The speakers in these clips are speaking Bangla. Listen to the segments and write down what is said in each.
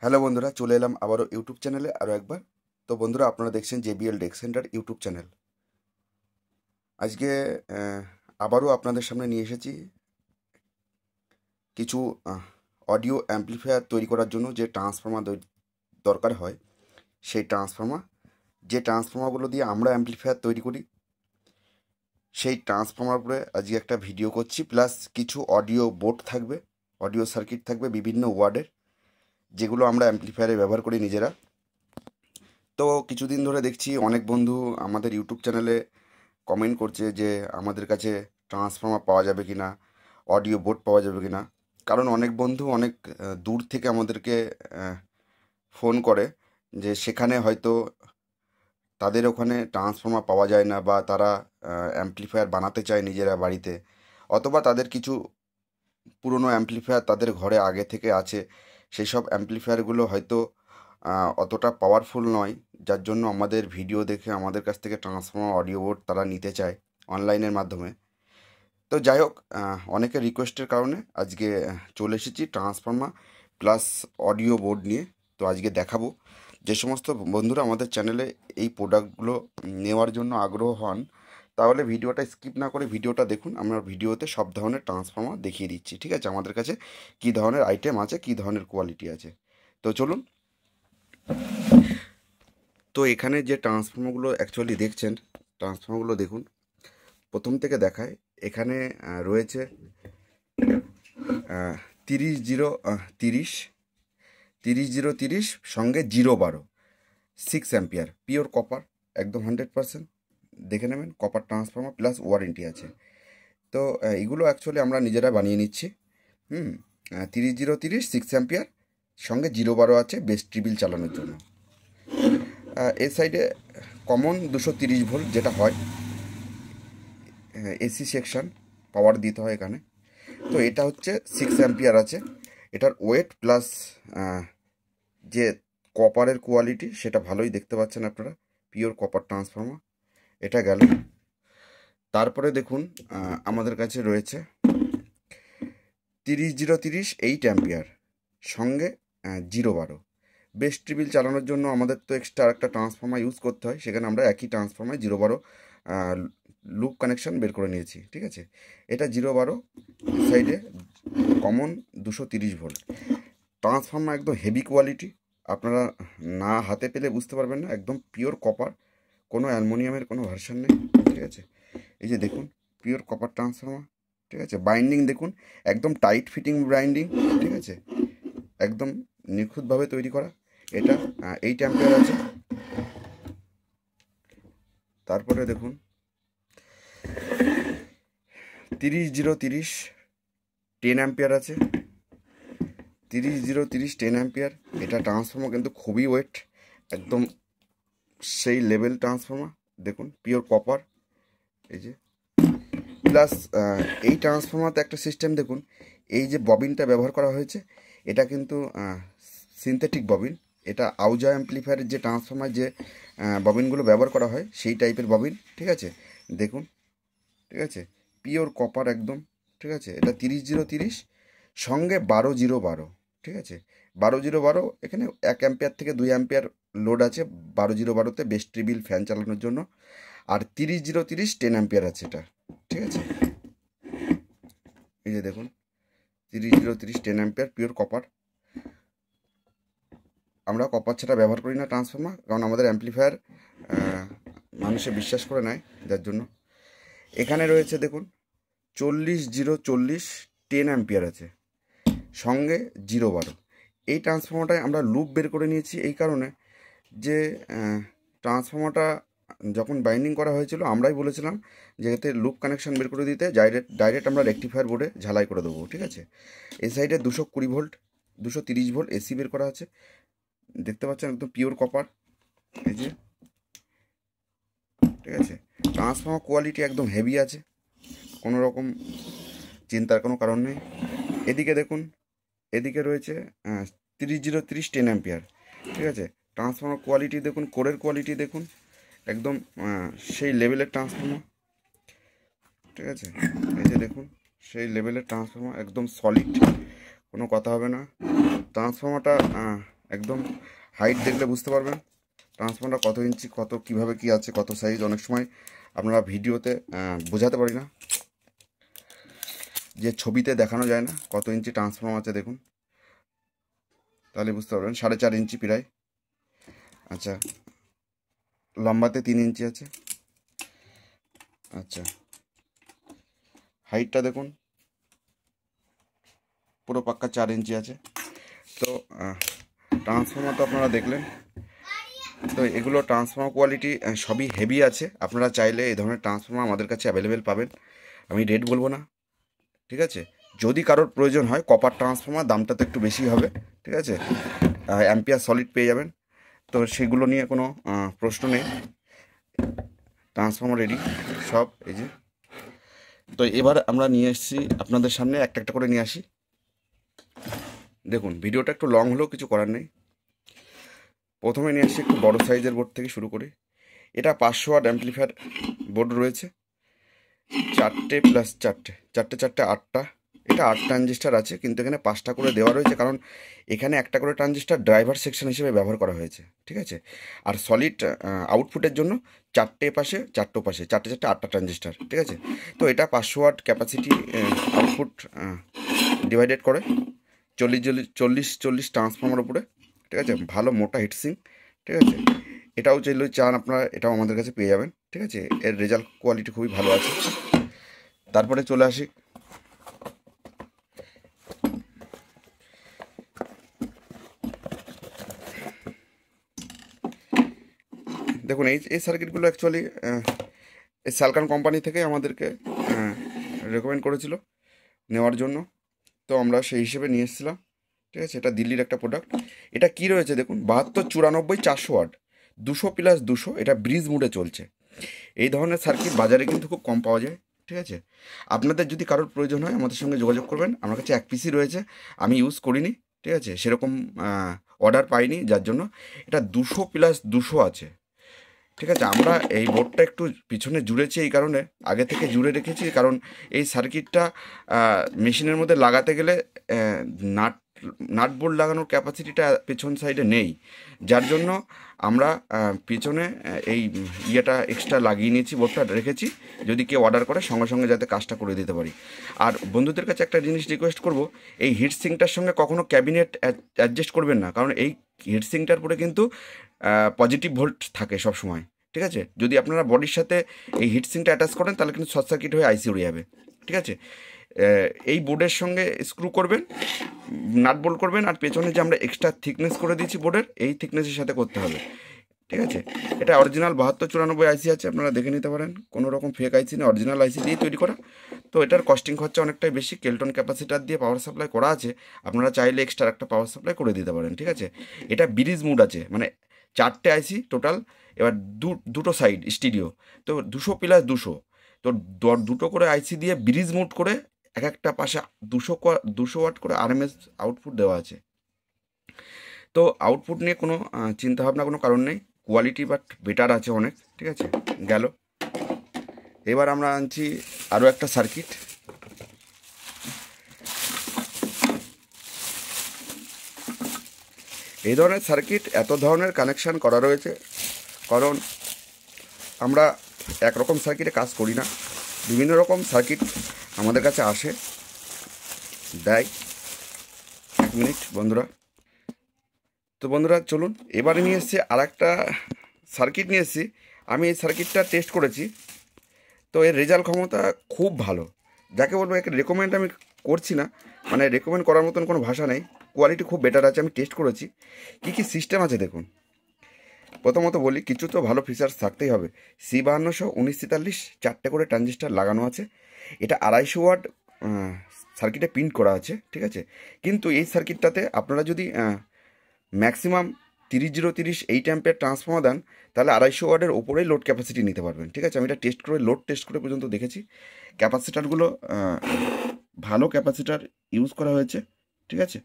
হ্যালো বন্ধুরা, চলে এলাম আবারও ইউটিউব চ্যানেলে আরও একবার। তো বন্ধুরা, আপনারা দেখছেন JBL deck centre YouTube channel. আজকে আবারও আপনাদের সামনে নিয়ে এসেছি কিছু অডিও অ্যাম্প্লিফায়ার তৈরি করার জন্য যে ট্রান্সফর্মার দরকার হয়, সেই ট্রান্সফর্মারগুলো দিয়ে আমরা অ্যাম্প্লিফায়ার তৈরি করি, সেই ট্রান্সফর্মার উপরে আজকে একটা ভিডিও করছি। প্লাস কিছু অডিও বোর্ড থাকবে, অডিও সার্কিট থাকবে বিভিন্ন ওয়ার্ডের, যেগুলো আমরা অ্যাম্প্লিফায়ারে ব্যবহার করি নিজেরা। তো কিছুদিন ধরে দেখছি অনেক বন্ধু আমাদের ইউটিউব চ্যানেলে কমেন্ট করছে যে আমাদের কাছে ট্রান্সফর্মার পাওয়া যাবে কি না, অডিও বোর্ড পাওয়া যাবে কি না। কারণ অনেক বন্ধু অনেক দূর থেকে আমাদেরকে ফোন করে যে সেখানে হয়তো তাদের ওখানে ট্রান্সফর্মার পাওয়া যায় না, বা তারা অ্যাম্প্লিফায়ার বানাতে চায় নিজেরা বাড়িতে, অথবা তাদের কিছু পুরনো অ্যাম্প্লিফায়ার তাদের ঘরে আগে থেকে আছে, সেই সব অ্যাম্প্লিফায়ারগুলো হয়তো অতটা পাওয়ারফুল নয়, যার জন্য আমাদের ভিডিও দেখে আমাদের কাছ থেকে ট্রান্সফর্মার অডিও বোর্ড তারা নিতে চায় অনলাইনের মাধ্যমে। তো যাই হোক, অনেকের রিকোয়েস্টের কারণে আজকে চলে এসেছি ট্রান্সফর্মার প্লাস অডিও বোর্ড নিয়ে। তো আজকে দেখাবো। যে সমস্ত বন্ধুরা আমাদের চ্যানেলে এই প্রোডাক্টগুলো নেওয়ার জন্য আগ্রহ হন, তাহলে ভিডিওটা স্কিপ না করে ভিডিওটা দেখুন। আমরা ভিডিওতে সব ধরনের ট্রান্সফর্মার দেখিয়ে দিচ্ছি, ঠিক আছে? আমাদের কাছে কী ধরনের আইটেম আছে, কী ধরনের কোয়ালিটি আছে। তো চলুন। তো এখানে যে ট্রান্সফর্মারগুলো অ্যাকচুয়ালি দেখছেন, ট্রান্সফর্মারগুলো দেখুন, প্রথম থেকে দেখায়। এখানে রয়েছে 30-0-30, 30-0-30 সঙ্গে 0-12, 6 অ্যাম্পিয়ার পিওর কপার, একদম 100%। দেখে নেবেন, কপার ট্রান্সফর্মার প্লাস ওয়ারেন্টি আছে। তো এগুলো অ্যাকচুয়ালি আমরা নিজেরা বানিয়ে নিচ্ছি। 30-0-30, 6 অ্যাম্পিয়ার সঙ্গে 0-12 আছে বেস ট্রিবিল চালানোর জন্য। এই সাইডে কমন 230 ভোল্ট যেটা হয়, এসি সেকশন পাওয়ার দিতে হয় এখানে। তো এটা হচ্ছে 6 অ্যাম্পিয়ার আছে। এটার ওয়েট প্লাস যে কপারের কোয়ালিটি সেটা ভালোই দেখতে পাচ্ছেন আপনারা, পিওর কপার ট্রান্সফর্মার। এটা গেল। তারপরে দেখুন, আমাদের কাছে রয়েছে 30-0-30, 8 অ্যাম্পিয়ার সঙ্গে 0-12 বেস ট্রিবিল চালানোর জন্য আমাদের তো এক্সট্রা একটা ট্রান্সফর্মার ইউজ করতে হয়, সেখানে আমরা একই ট্রান্সফর্মার 0-12 লুপ কানেকশন বের করে নিয়েছি, ঠিক আছে? এটা 0-12, সাইডে কমন 230 ভোল্ট ট্রান্সফর্মার, একদম হেভি কোয়ালিটি। আপনারা না হাতে পেলে বুঝতে পারবেন না, একদম পিওর কপার, কোনো অ্যালুমিনিয়ামের কোনো ভার্সন নেই, ঠিক আছে? এই যে দেখুন, পিওর কপার ট্রান্সফর্মার, ঠিক আছে? বাইন্ডিং দেখুন, একদম টাইট ফিটিং বাইন্ডিং, ঠিক আছে? একদম নিখুঁতভাবে তৈরি করা। এটা 8 অ্যাম্পিয়ার আছে। তারপরে দেখুন 30-0-30, 10 অ্যাম্পিয়ার আছে। 30-0-30, 10 অ্যাম্পিয়ার। এটা ট্রান্সফর্মার কিন্তু খুবই ওয়েট, একদম সেই লেভেল ট্রান্সফর্মার। দেখুন, পিওর কপার। এই যে প্লাস এই ট্রান্সফর্মারতে একটা সিস্টেম দেখুন, এই যে ববিনটা ব্যবহার করা হয়েছে, এটা কিন্তু সিনথেটিক ববিন। এটা আউজা অ্যাম্প্লিফায়ারের যে ট্রান্সফর্মার যে ববিনগুলো ব্যবহার করা হয়, সেই টাইপের ববিন, ঠিক আছে? দেখুন, ঠিক আছে? পিওর কপার একদম, ঠিক আছে? এটা 30-0-30 সঙ্গে 12-0-12, ঠিক আছে? 12-0-12, এখানে 1 অ্যাম্পিয়ার থেকে 2 অ্যাম্পিয়ার লোড আছে 12-0-12তে বেস ট্রিবিল ফ্যান চালানোর জন্য। আর 30-0-30, 10 অ্যাম্পিয়ার আছে এটা, ঠিক আছে? এই যে দেখুন, 30-0-30, 10 অ্যাম্পিয়ার পিওর কপার। আমরা কপার ছাড়া ব্যবহার করি না ট্রান্সফর্মার, কারণ আমাদের অ্যাম্প্লিফায়ার মানুষে বিশ্বাস করে নেয়, যার জন্য। এখানে রয়েছে দেখুন 40-0-40, 10 অ্যাম্পিয়ার আছে সঙ্গে 0-12। এই ট্রান্সফর্মারটায় আমরা লুপ বের করে নিয়েছি এই কারণে যে ট্রান্সফর্মারটা যখন বাইন্ডিং করা হয়েছিল আমরাই বলেছিলাম যে এতে লুপ কানেকশন বের করে দিতে, ডাইরেক্ট আমরা রেকটিফায়ার বোর্ডে ঝালাই করে দেবো, ঠিক আছে? এই সাইডে 220 ভোল্ট, 230 ভোল্ট এসি বের করা আছে, দেখতে পাচ্ছেন, একদম পিওর কপার। এই যে, ঠিক আছে? ট্রান্সফর্মার কোয়ালিটি একদম হেভি আছে, কোনো রকম চিন্তার কোনো কারণ নেই। এদিকে দেখুন, এদিকে রয়েছে 30-0-30, 10 অ্যাম্পিয়ার, ঠিক আছে? ট্রান্সফর্মার কোয়ালিটি দেখুন, কোরের কোয়ালিটি দেখুন, একদম সেই লেভেলের ট্রান্সফর্মার, ঠিক আছে? এই যে দেখুন, সেই লেভেলের ট্রান্সফর্মার, একদম সলিড, কোনো কথা হবে না। ট্রান্সফর্মারটা একদম হাইট দেখলে বুঝতে পারবেন ট্রান্সফর্মারটা কত ইঞ্চি, কত কীভাবে কী আছে, কত সাইজ। অনেক সময় আপনারা ভিডিওতে বোঝাতে পারি না, যে ছবিতে দেখানো যায় না কত ইঞ্চি ট্রান্সফর্মার আছে। দেখুন তাহলে বুঝতে পারবেন 4.5 ইঞ্চি প্রায়। আচ্ছা, লম্বাতে 3 ইঞ্চি আছে। আচ্ছা, হাইটটা দেখুন পুরো পাক্কা 4 ইঞ্চি আছে। তো ট্রান্সফর্মার তো আপনারা দেখলেন। তো এগুলো ট্রান্সফর্মার কোয়ালিটি সবই হেভি আছে। আপনারা চাইলে এই ধরনের ট্রান্সফর্মার আমাদের কাছে অ্যাভেলেবেল পাবেন। আমি রেট বলবো না, ঠিক আছে। যদি কারোর প্রয়োজন হয় কপার ট্রান্সফর্মার, দামটা তো একটু বেশি হবে, ঠিক আছে। অ্যাম্পিয়ার সলিড পেয়ে যাবেন। তো সেগুলো নিয়ে কোনো প্রশ্ন নেই। ট্রান্সফর্মার রেডি সব, এই যে। তো এবার আমরা নিয়ে এসেছি আপনাদের সামনে, একটা একটা করে নিয়ে আসি। দেখুন ভিডিওটা একটু লং হলেও কিছু করার নেই। প্রথমে নিয়ে আসছি একটু বড়ো সাইজের বোর্ড থেকে শুরু করি। এটা 500 ওয়াট অ্যাম্পলিফায়ার বোর্ড রয়েছে, 4টে প্লাস 4টে, 4টে 4টে 8টা। এটা 8 ট্রানজিস্টার আছে, কিন্তু এখানে 5টা করে দেওয়া রয়েছে, কারণ এখানে একটা করে ট্রানজিস্টার ড্রাইভার সেকশন হিসেবে ব্যবহার করা হয়েছে, ঠিক আছে। আর সলিড আউটপুটের জন্য 4টে পাশে 4টো পাশে 4টে 4টে 8টা ট্রানজিস্টার, ঠিক আছে। তো এটা 500 ওয়াট ক্যাপাসিটি আউটপুট ডিভাইডেড করে 40 ট্রান্সফর্মার উপরে, ঠিক আছে। ভালো মোটা হিটসিং, ঠিক আছে। এটাও চাইলে চান আপনারা, এটাও আমাদের কাছে পেয়ে যাবেন, ঠিক আছে। এর রেজাল্ট কোয়ালিটি খুবই ভালো আছে। তারপরে চলে আসি দেখুন এই সার্কিটগুলো অ্যাকচুয়ালি এই স্যালকান কোম্পানি থেকে আমাদেরকে রেকমেন্ড করেছিল নেওয়ার জন্য। তো আমরা সেই হিসেবে নিয়ে এসেছিলাম, ঠিক আছে। এটা দিল্লির একটা প্রোডাক্ট। এটা কি রয়েছে দেখুন, 72 94 400 ওয়াট, 200 প্লাস 200। এটা ব্রিজ মুডে চলছে। এই ধরনের সার্কিট বাজারে কিন্তু খুব কম পাওয়া যায়, ঠিক আছে। আপনাদের যদি কারোর প্রয়োজন হয় আমাদের সঙ্গে যোগাযোগ করবেন। আমার কাছে 1 পিসি রয়েছে, আমি ইউজ করিনি, ঠিক আছে। সেরকম অর্ডার পাইনি, যার জন্য এটা 200 প্লাস 200 আছে, ঠিক আছে। আমরা এই বোর্ডটা একটু পিছনে জুড়েছি এই কারণে, আগে থেকে জুড়ে রেখেছি, কারণ এই সার্কিটটা মেশিনের মধ্যে লাগাতে গেলে নাট বোল্ট লাগানোর ক্যাপাসিটিটা পেছন সাইডে নেই, যার জন্য আমরা পিছনে এই ইয়েটা এক্সট্রা লাগিয়ে নিয়েছি, বোর্ডটা রেখেছি, যদি কেউ অর্ডার করে সঙ্গে সঙ্গে যাতে কাজটা করে দিতে পারি। আর বন্ধুদের কাছে একটা জিনিস রিকোয়েস্ট করব, এই হিটসিংটার সঙ্গে কখনো ক্যাবিনেট অ্যাডজাস্ট করবেন না, কারণ এই হিটসিংটার পরে কিন্তু পজিটিভ ভোল্ট থাকে সব সময়, ঠিক আছে। যদি আপনারা বডির সাথে এই হিটসিংটা অ্যাটাচ করেন তাহলে কিন্তু শর্ট সার্কিট হয়ে আইসি উড়ে যাবে, ঠিক আছে। এই বোর্ডের সঙ্গে স্ক্রু করবেন, নাট বোল্ট করবেন, আর পেছনে যে আমরা এক্সট্রা থিকনেস করে দিয়েছি বোর্ডের, এই থিকনেসের সাথে করতে হবে, ঠিক আছে। এটা অরিজিনাল 72 94 আইসি আছে, আপনারা দেখে নিতে পারেন। কোনো রকম ফেক আইসি নেই, অরিজিনাল আইসি দিয়ে তৈরি করা। তো এটার কস্টিং খরচা অনেকটাই বেশি। কেলটন ক্যাপাসিটার দিয়ে পাওয়ার সাপ্লাই করা আছে, আপনারা চাইলে এক্সট্রা একটা পাওয়ার সাপ্লাই করে দিতে পারেন, ঠিক আছে। এটা ব্রিজ মুড আছে, মানে 4টে আইসি টোটাল, এবার দুটো সাইড স্টিরিও, তো 200 প্লাস 200। তো দুটো করে আইসি দিয়ে ব্রিজ মুড করে এক একটা পাশে 200 ওয়াট করে আরএমএস আউটপুট দেওয়া আছে। তো আউটপুট নিয়ে কোনো চিন্তাভাবনা কোনো কারণ নেই, কোয়ালিটি বাট বেটার আছে অনেক, ঠিক আছে। গেল, এবার আমরা আনছি আরও একটা সার্কিট। এই ধরনের সার্কিট এত ধরনের কানেকশান করা রয়েছে, কারণ আমরা একরকম সার্কিটে কাজ করি না, বিভিন্ন রকম সার্কিট আমাদের কাছে আসে, দেয়। 1 মিনিট বন্ধুরা। তো বন্ধুরা চলুন, এবারে নিয়ে এসেছি আর একটা সার্কিট নিয়ে এসেছি। আমি এই সার্কিটটা টেস্ট করেছি, তো এর রেজাল্ট ক্ষমতা খুব ভালো। যাকে বলবো, একে রেকমেন্ড আমি করছি না, মানে রেকমেন্ড করার মতন কোনো ভাষা নেই। কোয়ালিটি খুব বেটার আছে, আমি টেস্ট করেছি। কী কী সিস্টেম আছে দেখুন। প্রথমত বলি, কিছু তো ভালো ফিচার্স থাকতেই হবে। C5200 1943 4টে করে ট্রানজিস্টার লাগানো আছে। এটা 250 ওয়াট সার্কিটে প্রিন্ট করা আছে, ঠিক আছে। কিন্তু এই সার্কিটটাতে আপনারা যদি ম্যাক্সিমাম 30 8 অ্যাম্পের ট্রান্সফর্মার দেন, তাহলে 250 ওয়াটের ওপরেই লোড ক্যাপাসিটি নিতে পারবেন, ঠিক আছে। আমি এটা টেস্ট করে, লোড টেস্ট করে পর্যন্ত দেখেছি। ক্যাপাসিটারগুলো ভালো ক্যাপাসিটার ইউজ করা হয়েছে, ঠিক আছে।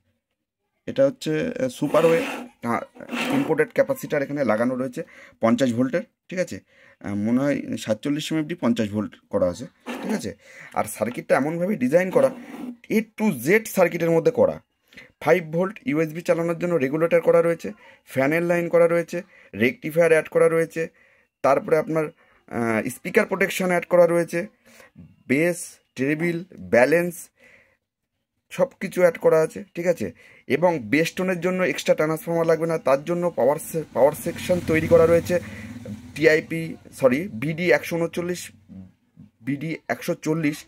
এটা হচ্ছে সুপার ওয়ে ইম্পোর্টেড ক্যাপাসিটার এখানে লাগানো রয়েছে 50 ভোল্টের, ঠিক আছে। মনে হয় 47 MFD 50 ভোল্ট করা আছে, ঠিক আছে। আর সার্কিটটা এমনভাবে ডিজাইন করা, A to Z সার্কিটের মধ্যে করা। 5 ভোল্ট ইউএসবি চালানোর জন্য রেগুলেটর করা রয়েছে, ফ্যানের লাইন করা রয়েছে, রেকটিফায়ার অ্যাড করা রয়েছে, তারপরে আপনার স্পিকার প্রোটেকশন অ্যাড করা রয়েছে, বেস, ট্রেবিল, ব্যালেন্স সব কিছু অ্যাড করা আছে, ঠিক আছে। এবং বেস টোনের জন্য এক্সট্রা ট্রান্সফর্মার লাগবে না, তার জন্য পাওয়ার সেকশন তৈরি করা রয়েছে। BD140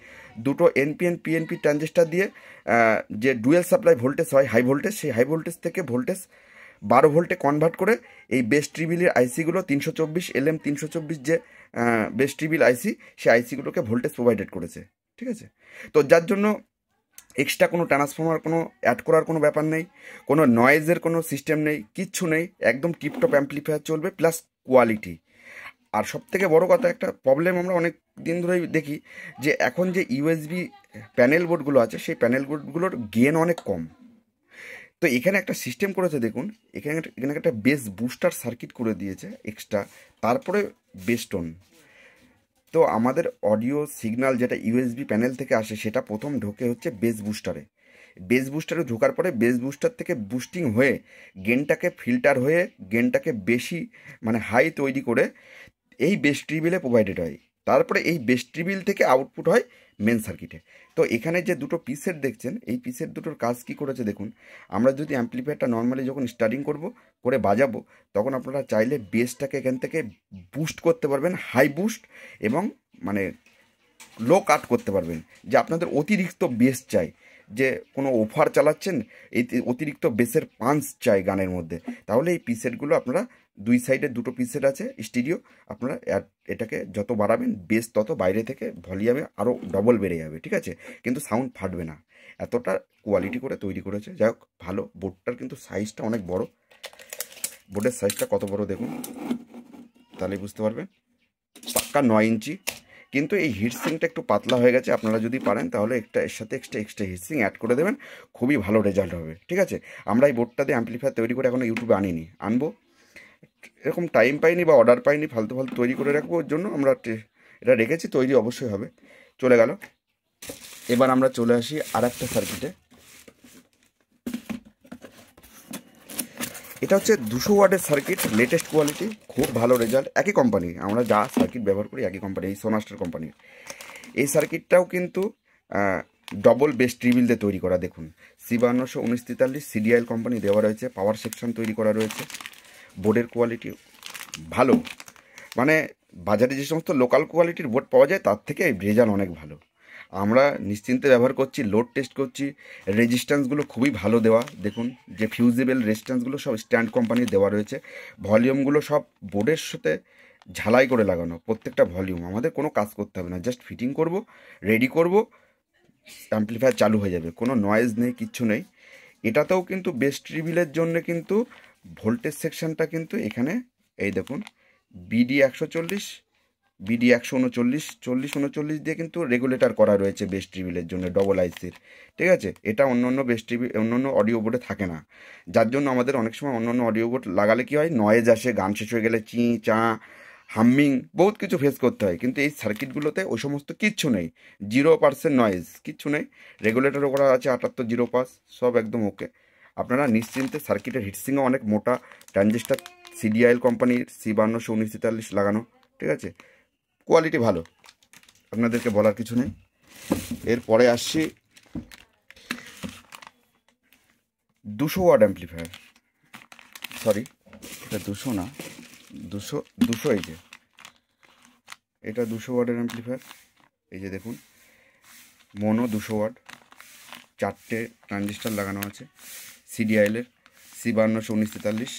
দুটো এনপিএন পিএনপি ট্রানজিস্টার দিয়ে যে ডুয়েল সাপ্লাই ভোল্টেজ হয় হাই ভোল্টেজ, সেই হাই ভোল্টেজ থেকে ভোল্টেজ 12 ভোল্টে কনভার্ট করে এই বেস ট্রিবিলের আইসিগুলো 324 LM324 যে বেস ট্রিবিল আইসি, সেই আইসিগুলোকে ভোল্টেজ প্রোভাইডেড করেছে, ঠিক আছে। তো যার জন্য এক্সট্রা কোনো ট্রান্সফর্মার কোনো অ্যাড করার কোনো ব্যাপার নেই, কোনো নয়েজের কোনো সিস্টেম নেই, কিচ্ছু নেই, একদম টিপটপ অ্যাম্পলিফায়ার চলবে, প্লাস কোয়ালিটি। আর সবথেকে বড় কথা, একটা প্রবলেম আমরা অনেক দিন ধরেই দেখি যে এখন যে ইউএসবি প্যানেল বোর্ডগুলো আছে, সেই প্যানেল বোর্ডগুলোর গেন অনেক কম। তো এখানে একটা সিস্টেম করেছে দেখুন, এখানে একটা বেস বুস্টার সার্কিট করে দিয়েছে এক্সট্রা, তারপরে বেস টোন। তো আমাদের অডিও সিগন্যাল যেটা ইউএসবি প্যানেল থেকে আসে, সেটা প্রথম ঢোকে হচ্ছে বেস বুস্টারে। বেস বুস্টারে ঢোকার পরে বেস বুস্টার থেকে বুস্টিং হয়ে গেনটাকে ফিল্টার হয়ে গেনটাকে বেশি মানে হাই তৈরি করে এই বেস ট্রিবিলে প্রোভাইডেড হয়। তারপরে এই বেস ট্রিবিল থেকে আউটপুট হয় মেন সার্কিটে। তো এখানে যে দুটো পিসের দেখছেন, এই পিসের দুটোর কাজ কি করেছে দেখুন। আমরা যদি অ্যাম্পলিফায়ারটা নর্মালি যখন স্টার্টিং করে বাজাবো, তখন আপনারা চাইলে বেসটাকে এখান থেকে বুস্ট করতে পারবেন, হাই বুস্ট, এবং মানে লো কাট করতে পারবেন। যে আপনাদের অতিরিক্ত বেস চাই, যে কোনো অফার চালাচ্ছেন, এই অতিরিক্ত বেসের পাঞ্চ চাই গানের মধ্যে, তাহলে এই পিসেটগুলো আপনারা দুই সাইডে দুটো পিসেট আছে স্টিরিও, আপনারা এটাকে যত বাড়াবেন বেস তত বাইরে থেকে ভলিউমে আরও ডবল বেড়ে যাবে, ঠিক আছে, কিন্তু সাউন্ড ফাটবে না। এতটা কোয়ালিটি করে তৈরি করেছে, যাই হোক ভালো। বোর্ডটার কিন্তু সাইজটা অনেক বড়, বোর্ডের সাইজটা কত বড় দেখুন, তাহলে বুঝতে পারবেন। পাক্কা 9 ইঞ্চি, কিন্তু এই হিটসিংটা একটু পাতলা হয়ে গেছে। আপনারা যদি পারেন তাহলে এর সাথে এক্সট্রা হিটসিং অ্যাড করে দেবেন, খুবই ভালো রেজাল্ট হবে, ঠিক আছে। আমরা এই বোর্ডটা দিয়ে অ্যাম্পলিফায়ার তৈরি করে এখনো ইউটিউবে আনবো, এরকম টাইম পাইনি বা অর্ডার পাইনি, ফালতু তৈরি করে রাখবো, ওর জন্য আমরা এটা রেখেছি। তৈরি অবশ্যই হবে, চলে গেল। এবার আমরা চলে আসি আর একটা সার্কিটে। এটা হচ্ছে 200 ওয়াটের সার্কিট, লেটেস্ট কোয়ালিটি, খুব ভালো রেজাল্ট, একই কোম্পানি, আমরা যা সার্কিট ব্যবহার করি একই কোম্পানি, এই সোনাস্টার কোম্পানির। এই সার্কিটটাও কিন্তু ডবল বেস ট্রিবিল দিয়ে তৈরি করা। দেখুন, C521943 সিডিআইএল কোম্পানি দেওয়া রয়েছে, পাওয়ার সেকশন তৈরি করা রয়েছে, বোর্ডের কোয়ালিটি ভালো, মানে বাজারে যে সমস্ত লোকাল কোয়ালিটির বোর্ড পাওয়া যায় তার থেকে রেজাল্ট অনেক ভালো। আমরা নিশ্চিন্তে ব্যবহার করছি, লোড টেস্ট করছি, রেজিস্ট্যান্সগুলো খুবই ভালো দেওয়া। দেখুন যে ফিউজেবল রেজিস্ট্যান্সগুলো সব স্ট্যান্ড কোম্পানির দেওয়া রয়েছে, ভলিউমগুলো সব বোর্ডের সাথে ঝালাই করে লাগানো, প্রত্যেকটা ভলিউম। আমাদের কোনো কাজ করতে হবে না, জাস্ট ফিটিং করব, রেডি করব, অ্যাম্পলিফায়ার চালু হয়ে যাবে, কোনো নয়েজ নেই, কিচ্ছু নেই। এটাতেও কিন্তু বেস ট্রিবিলের জন্য কিন্তু ভোল্টেজ সেকশনটা কিন্তু এখানে এই দেখুন BD140 BD139 4039 দিয়ে কিন্তু রেগুলেটর করা রয়েছে বেস ট্রিবিলের জন্য, ডবল আইসির, ঠিক আছে। এটা অন্য অডিও বোর্ডে থাকে না, যার জন্য আমাদের অনেক সময় অন্য অডিও বোর্ড লাগালে কি হয়, নয়েজ আসে, গান শেষ হয়ে গেলে চি চা হামিং বহুত কিছু ফেস করতে হয়। কিন্তু এই সার্কিটগুলোতে ওই সমস্ত কিচ্ছু নেই, 0% নয়েজ, কিচ্ছু নেই। রেগুলেটরও করা আছে 78 0 সব একদম ওকে। আপনারা নিশ্চিন্তে, সার্কিটের হিটসিংও অনেক মোটা, ট্রানজিস্টার সিডিআইএল কোম্পানির C521943 লাগানো, ঠিক আছে, কোয়ালিটি ভালো, আপনাদেরকে বলার কিছু নেই। এরপরে আসছি 200 ওয়াট অ্যাম্পলিফায়ার, সরি এটা 200 না, 200 এই যে এটা 200 ওয়াটের অ্যাম্পলিফায়ার। এই যে দেখুন, মোনো 200 ওয়াট, 4টে ট্রানজিস্টার লাগানো আছে সিডিআইএলের C521943,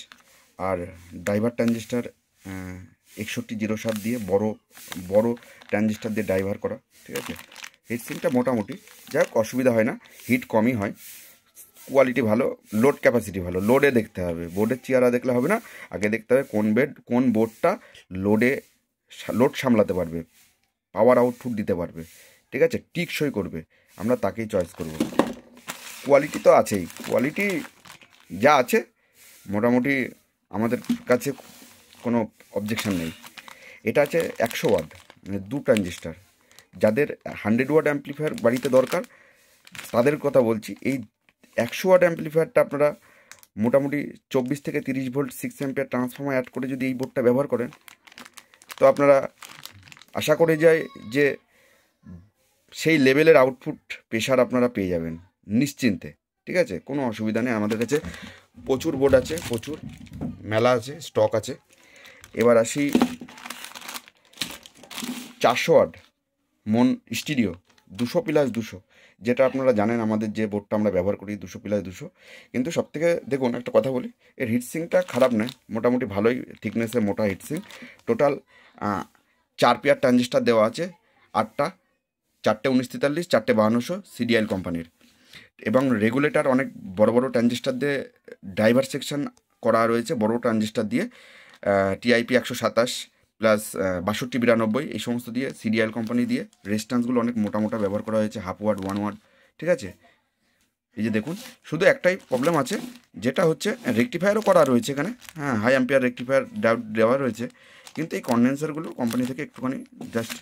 আর ড্রাইভার ট্রানজিস্টার 6107 দিয়ে বড় ট্রানজিস্টার দিয়ে ড্রাইভার করা, ঠিক আছে। হিটসিংটা মোটামুটি, যাই হোক অসুবিধা হয় না, হিট কমই হয়, কোয়ালিটি ভালো, লোড ক্যাপাসিটি ভালো। লোডে দেখতে হবে, বোর্ডের চেয়ারা দেখলে হবে না, আগে দেখতে হবে কোন বোর্ডটা লোড সামলাতে পারবে, পাওয়ার আউটপুট দিতে পারবে, ঠিক আছে, টিকসই করবে, আমরা তাকেই চয়েস করব। কোয়ালিটি তো আছেই, কোয়ালিটি যা আছে মোটামুটি আমাদের কাছে কোনো অবজেকশন নেই। এটা আছে 100 ওয়াট, মানে 2 ট্রানজিস্টার। যাদের 100 ওয়াট অ্যাম্পলিফায়ার বাড়িতে দরকার তাদের কথা বলছি, এই 100 ওয়াট অ্যাম্পলিফায়ারটা আপনারা মোটামুটি 24 থেকে 30 ভোল্ট 6 অ্যাম্পিয়ার ট্রান্সফর্মার অ্যাড করে যদি এই বোর্ডটা ব্যবহার করেন, তো আপনারা আশা করে যায় যে সেই লেভেলের আউটপুট প্রেশার আপনারা পেয়ে যাবেন নিশ্চিন্তে। ঠিক আছে, কোনো অসুবিধা নেই। আমাদের কাছে প্রচুর বোর্ড আছে, প্রচুর মেলা আছে, স্টক আছে। এবার আসি 400 ওয়াট মন স্টিরিও 200+200, যেটা আপনারা জানেন আমাদের যে বোর্ডটা আমরা ব্যবহার করি 200+200। কিন্তু সবথেকে দেখুন একটা কথা বলি, এর হিটসিংটা খারাপ নয়, মোটামুটি ভালোই থিকনেসের মোটা হিটসিং। টোটাল 4 পেয়ার ট্রানজিস্টার দেওয়া আছে, 8টা, 4টে 1943, 4টে 5200 সিডিআইএল কোম্পানির। এবং রেগুলেটর অনেক বড় বড় ট্রানজিস্টার দিয়ে ড্রাইভার সেকশন করা রয়েছে, বড় ট্রানজিস্টার দিয়ে টিআইপি 127 প্লাস 6292 এই সমস্ত দিয়ে সিডিআইএল কোম্পানি দিয়ে। রেজিস্ট্যান্সগুলো অনেক মোটা মোটা ব্যবহার করা হয়েছে, 1/2 ওয়াট 1 ওয়াট। ঠিক আছে, এই যে দেখুন, শুধু একটাই প্রবলেম আছে, যেটা হচ্ছে রেকটিফায়ারও করা রয়েছে এখানে। হ্যাঁ, হাই অ্যাম্পিয়ার রেকটিফায়ার দেওয়া রয়েছে, কিন্তু এই কন্ডেন্সারগুলো কোম্পানি থেকে একটুখানি জাস্ট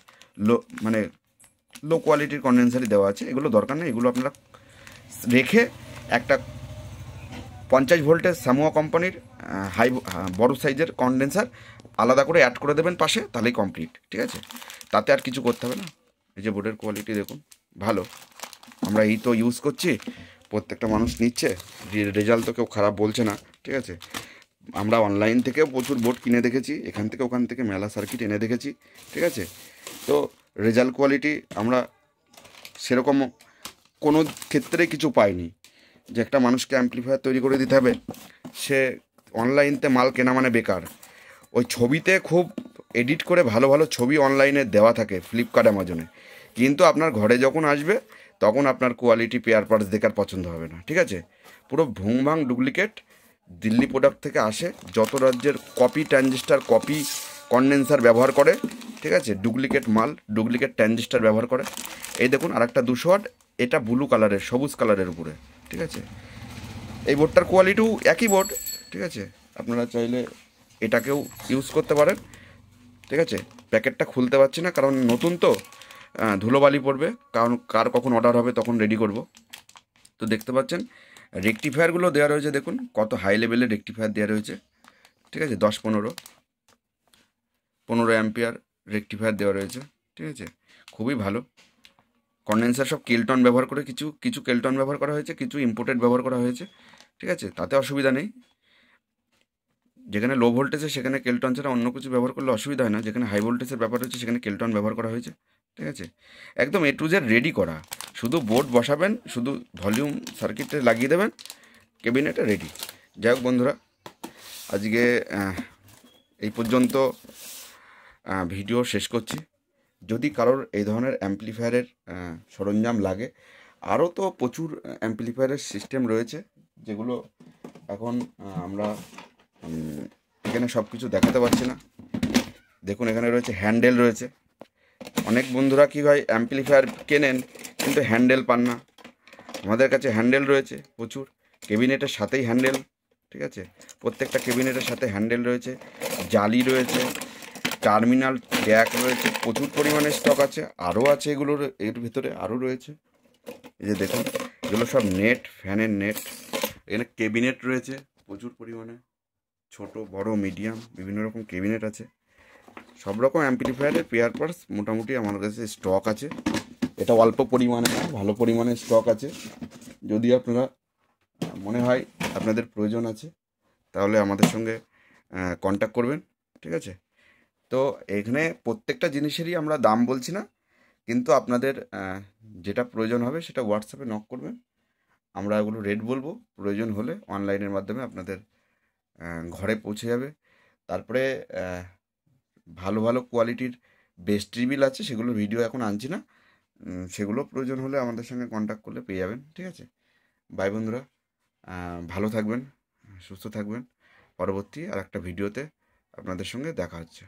মানে লো কোয়ালিটির কন্ডেন্সারই দেওয়া আছে। এগুলো দরকার নেই, এগুলো আপনারা রেখে একটা 50 ভোল্টের সামোয়া কোম্পানির বড় সাইজের কন্ডেন্সার আলাদা করে অ্যাড করে দেবেন পাশে, তাহলেই কমপ্লিট। ঠিক আছে, তাতে আর কিছু করতে হবে না। এই যে বোর্ডের কোয়ালিটি দেখুন, ভালো। আমরা এই তো ইউজ করছি, প্রত্যেকটা মানুষ নিচ্ছে, রেজাল্ট তো কেউ খারাপ বলছে না। ঠিক আছে, আমরা অনলাইন থেকেও প্রচুর বোর্ড কিনে দেখেছি, এখান থেকে ওখান থেকে মেলা সার্কিট এনে দেখেছি। ঠিক আছে, তো রেজাল্ট কোয়ালিটি আমরা সেরকম কোনো ক্ষেত্রে কিছু পাইনি যে একটা মানুষকে অ্যাম্পলিফায়ার তৈরি করে দিতে হবে, সে অনলাইনতে মাল কেনা মানে বেকার। ওই ছবিতে খুব এডিট করে ভালো ভালো ছবি অনলাইনে দেওয়া থাকে ফ্লিপকার্ট, অ্যামাজনে, কিন্তু আপনার ঘরে যখন আসবে তখন আপনার কোয়ালিটি পেয়ার পার্টস দেখার পছন্দ হবে না। ঠিক আছে, পুরো ভুংভাং ডুপ্লিকেট দিল্লি প্রোডাক্ট থেকে আসে, যত রাজ্যের কপি ট্রানজিস্টার, কপি কন্ডেন্সার ব্যবহার করে। ঠিক আছে, ডুপ্লিকেট মাল, ডুপ্লিকেট ট্রানজিস্টার ব্যবহার করে। এই দেখুন আরেকটা 200 ওয়াট, এটা ব্লু কালারের, সবুজ কালারের উপরে। ঠিক আছে, এই বোর্ডটার কোয়ালিটিও একই বোর্ড। ঠিক আছে, আপনারা চাইলে এটাকেও ইউজ করতে পারেন। ঠিক আছে, প্যাকেটটা খুলতে পারছি না কারণ নতুন তো, ধুলোবালি পড়বে, কারণ কার কখন অর্ডার হবে তখন রেডি করব। তো দেখতে পাচ্ছেন রেকটিফায়ারগুলো দেওয়া রয়েছে, দেখুন কত হাই লেভেলের রেকটিফায়ার দেওয়া রয়েছে। ঠিক আছে, 10-15 অ্যাম্পিয়ার রেকটিফায়ার দেওয়া রয়েছে। ঠিক আছে, খুবই ভালো। কন্ডেন্সার সব কেলটন ব্যবহার করে, কিছু কিছু কেলটন ব্যবহার করা হয়েছে, কিছু ইম্পোর্টেড ব্যবহার করা হয়েছে। ঠিক আছে, তাতে অসুবিধা নেই। যেখানে লো ভোল্টেজে সেখানে কেলটন ছাড়া অন্য কিছু ব্যবহার করলে অসুবিধা হয় না, যেখানে হাই ভোল্টেজের ব্যাপার হচ্ছে সেখানে কেলটন ব্যবহার করা হয়েছে। ঠিক আছে, একদম A to Z রেডি করা, শুধু বোর্ড বসাবেন, শুধু ভলিউম সার্কিটে লাগিয়ে দেবেন, ক্যাবিনেটে রেডি। যাই হোক বন্ধুরা, আজকে এই পর্যন্ত ভিডিও শেষ করছি। যদি কারোর এই ধরনের অ্যাম্পলিফায়ারের সরঞ্জাম লাগে, আরও তো প্রচুর অ্যাম্পলিফায়ারের সিস্টেম রয়েছে, যেগুলো এখন আমরা এখানে সব কিছু দেখাতে পারছি না। দেখুন এখানে রয়েছে হ্যান্ডেল রয়েছে। অনেক বন্ধুরা কি হয়, অ্যাম্পলিফায়ার কেনেন কিন্তু হ্যান্ডেল পান না, আমাদের কাছে হ্যান্ডেল রয়েছে প্রচুর, কেবিনেটের সাথেই হ্যান্ডেল। ঠিক আছে, প্রত্যেকটা কেবিনেটের সাথে হ্যান্ডেল রয়েছে, জালি রয়েছে, টার্মিনাল জ্যাক রয়েছে, প্রচুর পরিমাণে স্টক আছে, আরও আছে এগুলোর, এর ভিতরে আরও রয়েছে। এই যে দেখুন, এগুলো সব নেট, ফ্যানের নেট। এখানে কেবিনেট রয়েছে প্রচুর পরিমাণে, ছোট বড় মিডিয়াম বিভিন্ন রকম কেবিনেট আছে। সব রকম অ্যাম্পলিফায়ারের পেয়ার পার্টস মোটামুটি আমার কাছে স্টক আছে। এটা অল্প পরিমাণে না, ভালো পরিমাণে স্টক আছে। যদি আপনারা মনে হয় আপনাদের প্রয়োজন আছে, তাহলে আমাদের সঙ্গে কন্ট্যাক্ট করবেন। ঠিক আছে, তো এখানে প্রত্যেকটা জিনিসেরই আমরা দাম বলছি না, কিন্তু আপনাদের যেটা প্রয়োজন হবে সেটা হোয়াটসঅ্যাপে নক করবেন, আমরা এগুলো রেট বলবো, প্রয়োজন হলে অনলাইনের মাধ্যমে আপনাদের ঘরে পৌঁছে যাবে। তারপরে ভালো ভালো কোয়ালিটির বেস্ট রিবিল আছে, সেগুলোর ভিডিও এখন আনছি না, সেগুলো প্রয়োজন হলে আমাদের সঙ্গে কন্ট্যাক্ট করলে পেয়ে যাবেন। ঠিক আছে, বাই বন্ধুরা, ভালো থাকবেন, সুস্থ থাকবেন। পরবর্তী আর একটা ভিডিওতে আপনাদের সঙ্গে দেখা হচ্ছে।